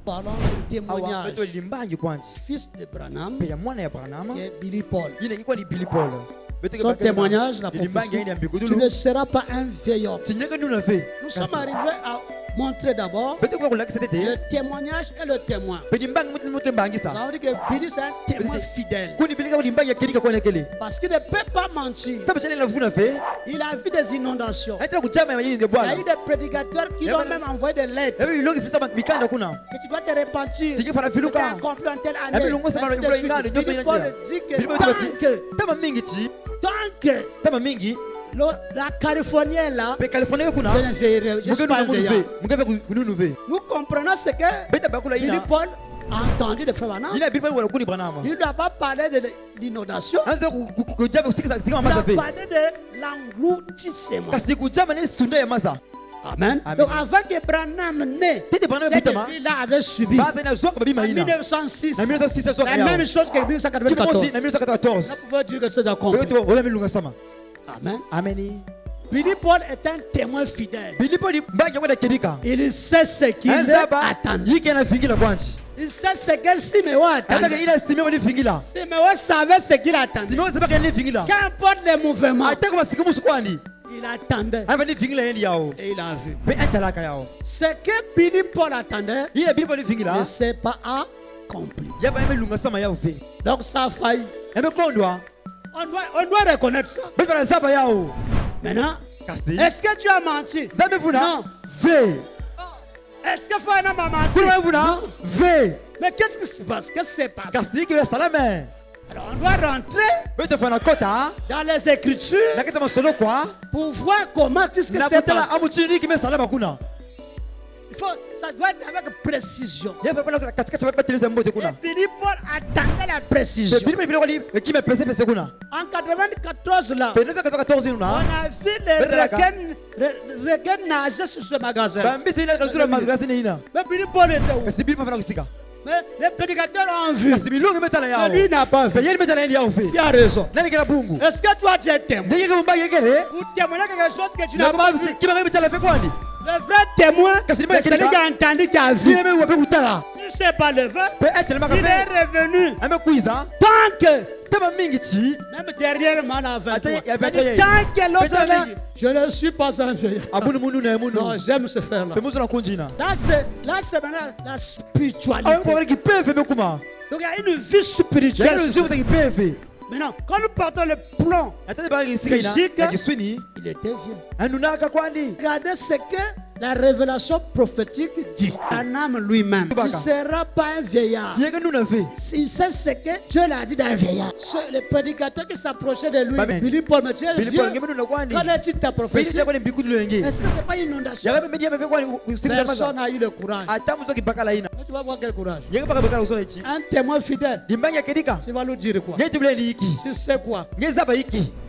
Parlons du témoignage. Fils de Branham, qui est Billy Paul. Son témoignage, la prophétie, tu ne seras pas un vieil homme. Nous sommes arrivés à montrer d'abord le témoignage et le témoin. Ça veut dire que Billy c'est un témoin fidèle. Parce qu'il ne peut pas mentir. Il a vu des inondations. Il y a eu des prédicateurs qui ont même envoyé des lettres. Que tu dois te repentir. Tu as accompli en telle année. Billy Paul dit que tant que la Californienne là, je ne suis pas un vieillard. Nous comprenons ce que Billy Paul a entendu de Frère Branham. Il ne doit pas parler de l'inondation. Il doit parler de l'engloutissement. Amen. Donc avant que Branham naisse, cette vie-là avait subi en 1906 la même chose que 1994. On pouvait dire que c'est accompli. Amen. Amen. Billy Paul est un témoin fidèle. Il sait ce qu'il attend. Il sait ce que Siméon attendait. Siméon savait ce qu'il attendait. Qu'importe les mouvements, il attendait. Et il a vu. Ce que Billy Paul attendait ne s'est pas accompli. Donc ça a failli. On doit reconnaître ça. Maintenant, est-ce que tu as menti? Non. Est-ce que Frère Branham a menti? Non. Mais qu'est-ce qui se passe? Qu'est-ce qui se passe? Alors on doit rentrer dans les Écritures pour voir comment qu'est-ce qui se passe. Ça doit être avec précision. Et Billy Paul attendait la précision. En 1994 là, on a vu les requins nager sur ce magasin. Mais Billy Paul était où? Mais les prédicateurs ont vu. Mais lui n'a pas vu. Il a raison. Est-ce que toi tu es témoin? Ou témoigner quelque chose que tu n'as pas vu? Le vrai témoin, c'est celui qui a entendu, qui a vu. Il ne s'est pas levé. Il est revenu. Tant que, même dernièrement, la 23, tant que l'autre est là, je ne suis pas un vieillard. Non, j'aime ce frère-là. Là, c'est maintenant la spiritualité. Donc, il y a une vie spirituelle. Maintenant, quand nous partons le plan physique, il était vieux. Regardez ce que la révélation prophétique dit. Un homme lui-même. Tu ne seras pas un vieillard. Il sait ce que Dieu l'a dit d'un vieillard. Le prédicateur qui s'approchait de lui, Billy Paul, mais tu es vieux. Quand est-il ta prophétie? Est-ce que ce n'est pas une inondation? Personne n'a eu le courage. Tu vas voir quel courage. Un témoin fidèle. Tu vas nous dire quoi? Tu sais quoi?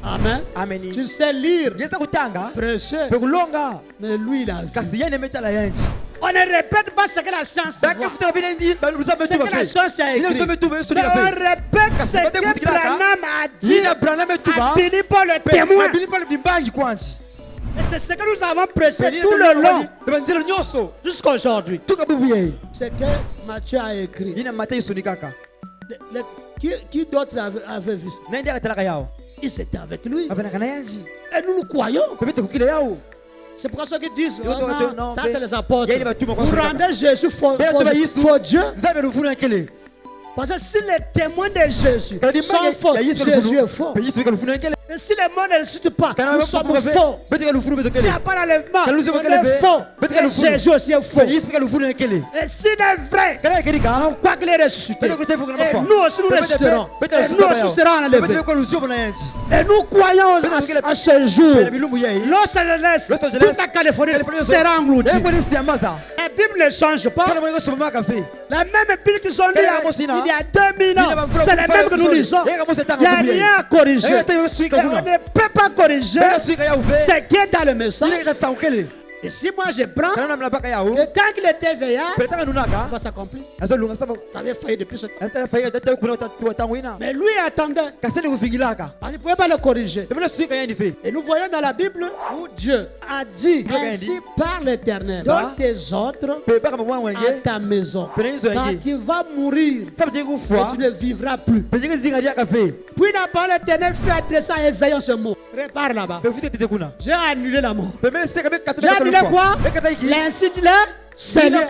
Amen. Tu sais lire, prêcher. Mais lui, il a vu. On ne répète pas ce que la science voit. Ce que la science a écrit. Mais on répète ce que Branham a dit à Billy Paul le témoin. Et c'est ce que nous avons prêché tout le long jusqu'à aujourd'hui. Ce que Matthieu a écrit. Qui d'autre avait vu ça? Ils étaient avec lui. Et nous nous croyons. C'est pour ça qu'ils disent non, ça c'est les apôtres. Vous rendez Jésus faux Dieu. Parce que si les témoins de Jésus sont faux, Jésus est faux. Et si les morts ne ressuscitent pas, nous sommes faux. S'il n'y a pas l'enlèvement, on est faux. Et Jésus aussi est faux. Et s'il est vrai, on croit qu'il est ressuscité. Et nous aussi nous ressusciterons. Et nous aussi serons enlevés. Et nous croyons à ce jour. Los Angeles, toute la Californie sera engloutie. La Bible ne change pas. La même Bible qu'ils ont dit il y a 2000 ans, c'est la même que nous lisons. Il n'y a rien à corriger. Et on ne peut pas corriger ce qui est dans le message. Et si moi je prends, le temps qu'il était veillard, va s'accomplir. Ça avait failli depuis ce temps. Mais lui attendait. Parce qu'il ne pouvait pas le corriger. Et nous voyons dans la Bible où Dieu a dit, ainsi par l'Éternel, donne tes ordres à ta maison. Quand tu vas mourir, et tu ne vivras plus. Puis la parole éternelle fut adressée à Esaïe en ce mot. Répare là-bas. J'ai annulé la mort. J'ai annulé quoi? L'ainsi dit le Seigneur.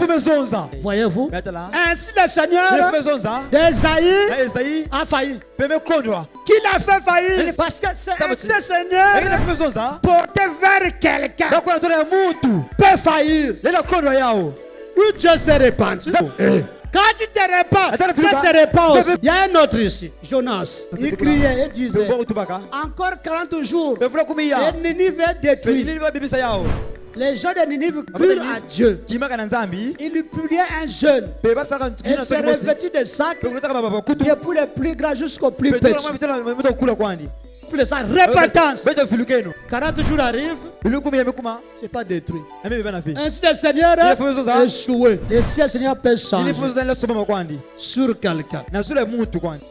Voyez-vous? Ainsi le Seigneur d'Esaïe a failli. Qui l'a fait faillir? Parce que c'est ainsi le Seigneur porté vers quelqu'un peut faillir. Où Dieu se répand. Quand tu te répands, Dieu se répand aussi. Il y a un autre ici, Jonas. Il criait et disait, encore 40 jours, et Ninive est détruit. Les gens de Ninive crurent à Dieu. Il lui publiait un jeûne. Et se revêtit de sacs, depuis le plus grand jusqu'au plus petit. Pour sa repentance. 40 jours arrivent, c'est pas détruit. Ainsi le Seigneur a échoué. Et si le Seigneur peut changer sur quelqu'un,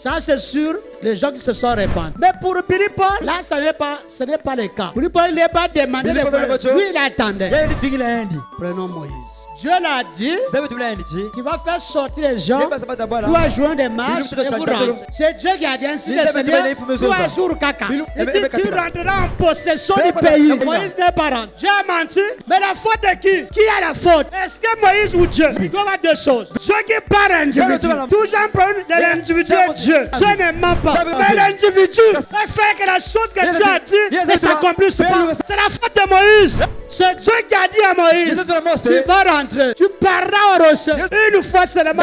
ça c'est sûr, les gens qui se sont répandus. Mais pour Billy Paul, là ce n'est pas le cas. Billy Paul il n'est pas demandé de faire. Lui il attendait. Prenons Moïse. Dieu l'a dit qu'il va faire sortir les gens pour joindre des marches et vous rentrer. C'est Dieu qui a dit ainsi le Seigneur pour jour caca. Il dit tu rentreras en possession du pays. Moïse n'est pas rentré. Dieu a menti. Mais la faute de qui? Qui a la faute? Est-ce que Moïse ou Dieu? Il doit y avoir deux choses. Ceux qui parlent individu. Toujours un problème de l'individu et Dieu. Dieu ne ment pas. Mais l'individu va faire que la chose que Dieu a dit ne s'accomplisse pas. C'est la faute de Moïse. C'est Dieu qui a dit à Moïse tu vas rentrer. Tu parleras au rocher. Une fois seulement.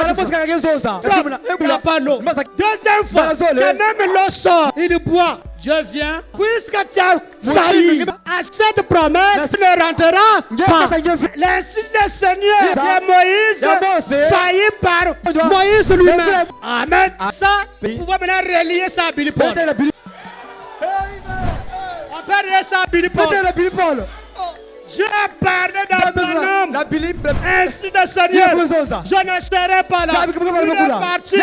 Il n'a pas l'eau. Deuxième fois, quand même l'eau sort, il boit. Dieu vient. Puisque tu as failli à cette promesse, tu ne rentreras pas. L'insulte du Seigneur de Moïse failli par Moïse lui-même. Amen. Ça, vous pouvez maintenant relier ça à Billy Paul. On peut relier ça à Billy Paul. Dieu a parlé dans mon âme. Ainsi le Seigneur, je ne serai pas là. Il est parti.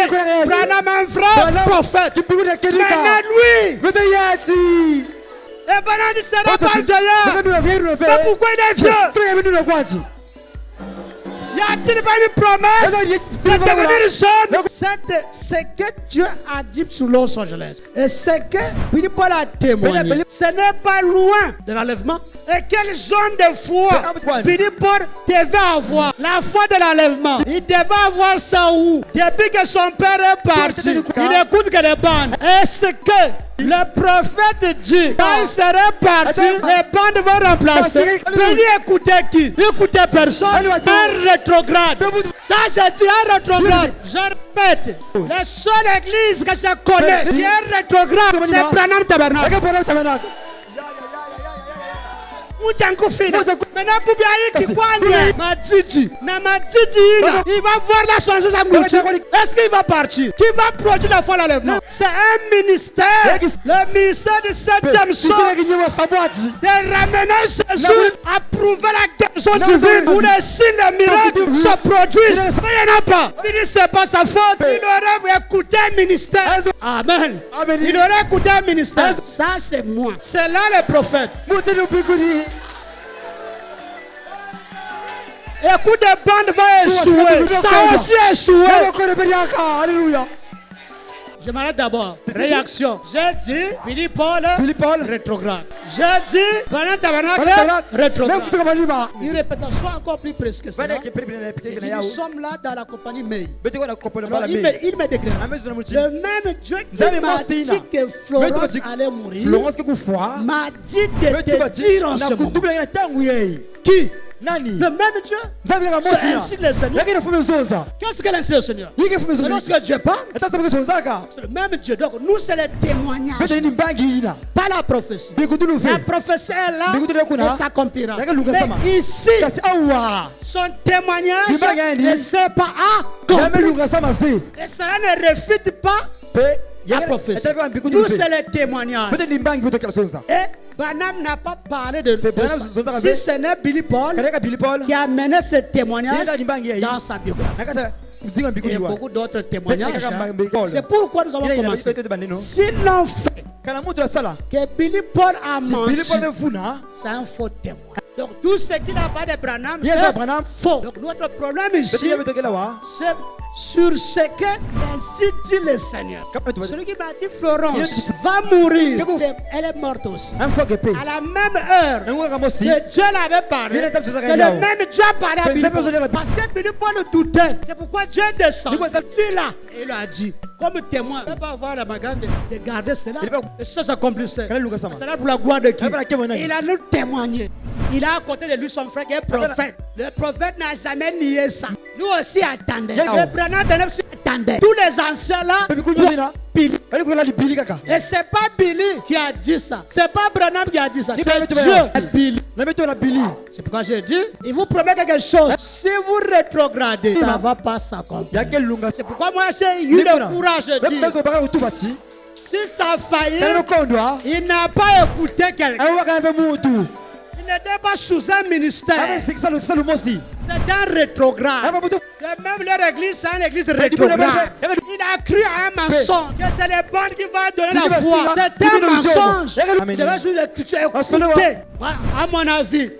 Branham un vrai prophète. Maintenant lui. Et Branham ne sera pas vieillard. Mais pourquoi il est vieux? Y a-t-il pas une promesse de devenir jeune? C'est que Dieu a dit sur Los Angeles. Et c'est que Billy Paul a témoigné. Ce n'est pas loin de l'enlèvement. Et quel genre de foi Billy Paul devait avoir? La foi de l'enlèvement. Il devait avoir ça où? Depuis que son père est parti, il écoute que les bandes. Est-ce que le prophète dit quand il serait parti, les bandes vont remplacer? Billy écoutait qui? Il écoutait personne. Un rétrograde. Ça j'ai dit un rétrograde. Je répète, la seule église que je connais qui est rétrograde, c'est Branham Tabernacle. Maintenant, pour bien qui il va voir la changer sa nourriture. Est-ce qu'il va partir? Qui va produire la foi à l'enlèvement? C'est un ministère, le ministère du 7e son, de ramener Jésus à prouver la guérison divine où les signes, les miracles se produisent. Mais il n'y en a pas. Il dit c'est pas sa faute. Il aurait écouté un ministère. Amen. Il aurait écouté un ministère. Ça c'est moi. C'est là le prophète. Écoute, des bandes va échouer. Ça aussi échoué. Alléluia. Je m'arrête d'abord. Réaction. J'ai dit Billy Paul rétrograde. J'ai dit Branham Tabernacle rétrograde. Il répète soit encore plus précis que cela. Nous sommes là dans la compagnie May. Il me déclare. Le même Dieu qui m'a dit que Florence allait mourir m'a dit de te dire en ce moment. Qui? Le même Dieu. C'est ainsi le Seigneur. Qu'est-ce que l'instant le Seigneur? C'est lorsque Dieu parle. C'est le même Dieu. Donc nous c'est le témoignage. Pas la prophétie. La prophétie est là et s'accomplira. Mais ici, son témoignage ne sait pas accompli. Et cela ne refute pas la prophétie. Nous, c'est les témoignages. Et Branham n'a pas parlé de ça. Si ce n'est Billy Paul qui a mené ce témoignage dans sa biographie. Il y a beaucoup d'autres témoignages. C'est pourquoi nous avons commencé. Si l'on fait que Billy Paul a menti, c'est un faux témoin. Donc tout ce qu'il n'a pas de Branham, c'est faux. Donc notre problème ici, c'est sur ce que ainsi dit le Seigneur. Celui qui m'a dit Florence va mourir, elle est morte aussi. À la même heure que Dieu l'avait parlé, que le même Dieu a parlé à Billy Paul. Parce que Billy Paul doutait. C'est pourquoi Dieu descend. Il là, et il a dit, comme témoin, il ne va pas avoir la magane de garder cela. Et ça s'accomplissait. C'est là pour la gloire de qui? Il a nous témoigné. Il a à côté de lui son frère qui est prophète. Le prophète n'a jamais nié ça. Nous aussi attendons. Le Branham aussi attendait. Tous les anciens là, Billy. Et c'est pas Billy qui a dit ça. C'est pas Branham qui a dit ça. C'est Dieu. Billy. C'est pourquoi j'ai dit, il vous promet quelque chose. Si vous rétrogradez, ça ne va pas s'accomplir. C'est pourquoi moi j'ai eu le courage de dire, si ça faillit, il n'a pas écouté quelqu'un. Il n'était pas sous un ministère. C'est un rétrograde. Et même leur église, c'est une église rétrograde. Il a cru à un mensonge. Que c'est les bandes qui vont donner la foi. C'est un mensonge. Je vais sur l'écriture écouter. À mon avis,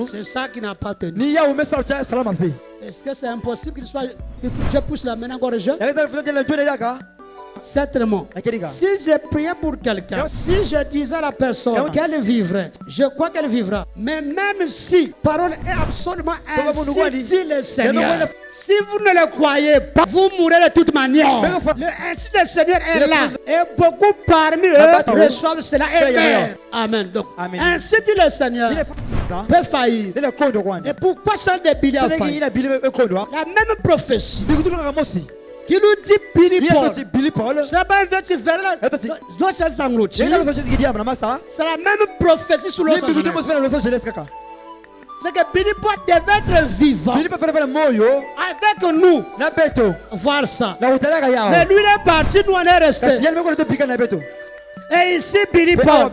c'est ça qui n'a pas tenu. Est-ce que c'est impossible qu'il soit. Je pousse la main encore jeune? Certainement. Si je priais pour quelqu'un, si je disais à la personne qu'elle vivrait, je crois qu'elle vivra. Mais même si parole est absolument ainsi dit le Seigneur, si vous ne le croyez pas, vous mourrez de toute manière. Ainsi le Seigneur est là. Et beaucoup parmi eux reçoivent cela et meurent. Amen. Donc, ainsi dit le Seigneur peut faillir. Et pourquoi ça de Billy a failli? La même prophétie qui nous dit Billy Paul, c'est pas un verset vers là. C'est la même prophétie sur Los Angeles. C'est que Billy Paul devait être vivant avec nous. Voir ça. Mais lui il est parti, nous on est restés. Et ici Billy Paul,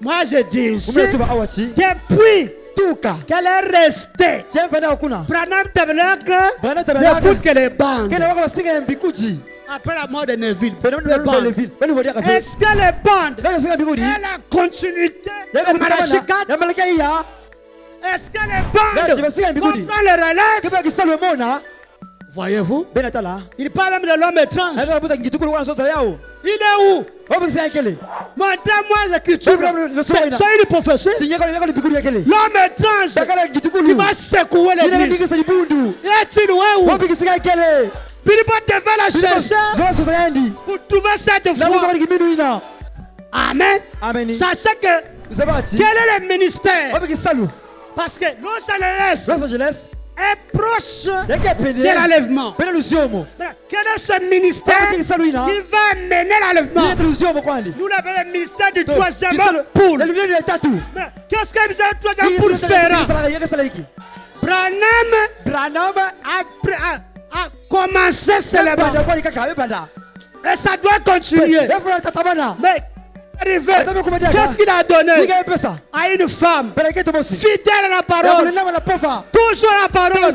moi je dis ici, depuis qu'elle est restée, Branham Tabernacle n'écoute que les bandes. Après la mort de Neville, est-ce que les bandes et la continuité de Malachikat? Est-ce que les bandes vont prendre le relève? Voyez-vous? Il parle même de l'homme étrange. Il est où? Montrez-moi l'écriture. C'est une prophétie. L'homme étrange qui va secouer l'église. Est-il où? Billy Paul devait la chercher pour trouver cette voie. Amen. Sachez que quel est le ministère? Parce que Los Angeles est proche de l'enlèvement. Quel est ce ministère qui va mener l'enlèvement? Nous l'avons le ministère du troisième poule. Qu'est-ce que le troisième poule fera? Branham a commencé seulement. Et ça doit continuer. Mais qu'est-ce qu'il a donné à une femme fidèle à la parole, toujours à la parole,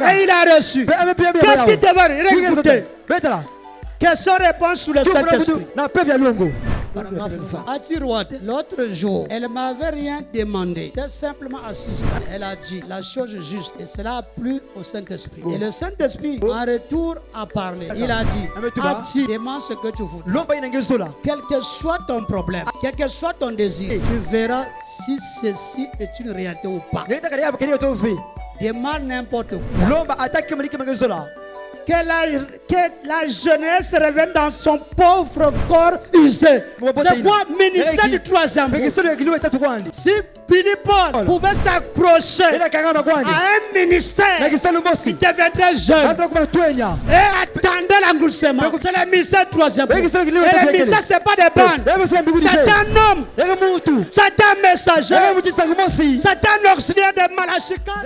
et il a reçu? Qu'est-ce qu'il devait écouter? Question réponse sur le Saint-Esprit. L'autre jour, elle ne m'avait rien demandé. Elle simplement assistée. Elle a dit la chose juste. Et cela a plu au Saint-Esprit. Et le Saint-Esprit, en retour, a parlé. Il a dit, Ati, demande ce que tu voudras. Quel que soit ton problème, quel que soit ton désir, tu verras si ceci est une réalité ou pas. Demande n'importe quoi. Que la jeunesse revienne dans son pauvre corps usé. C'est quoi ministère du troisième? Si Billy Paul pouvait s'accrocher à un ministère, il deviendrait jeune et attendait l'engloussement. C'est le ministère du troisième. Et le ministère, ce n'est pas des bandes. C'est un homme. C'est un messager. C'est un auxiliaire de Malachikat.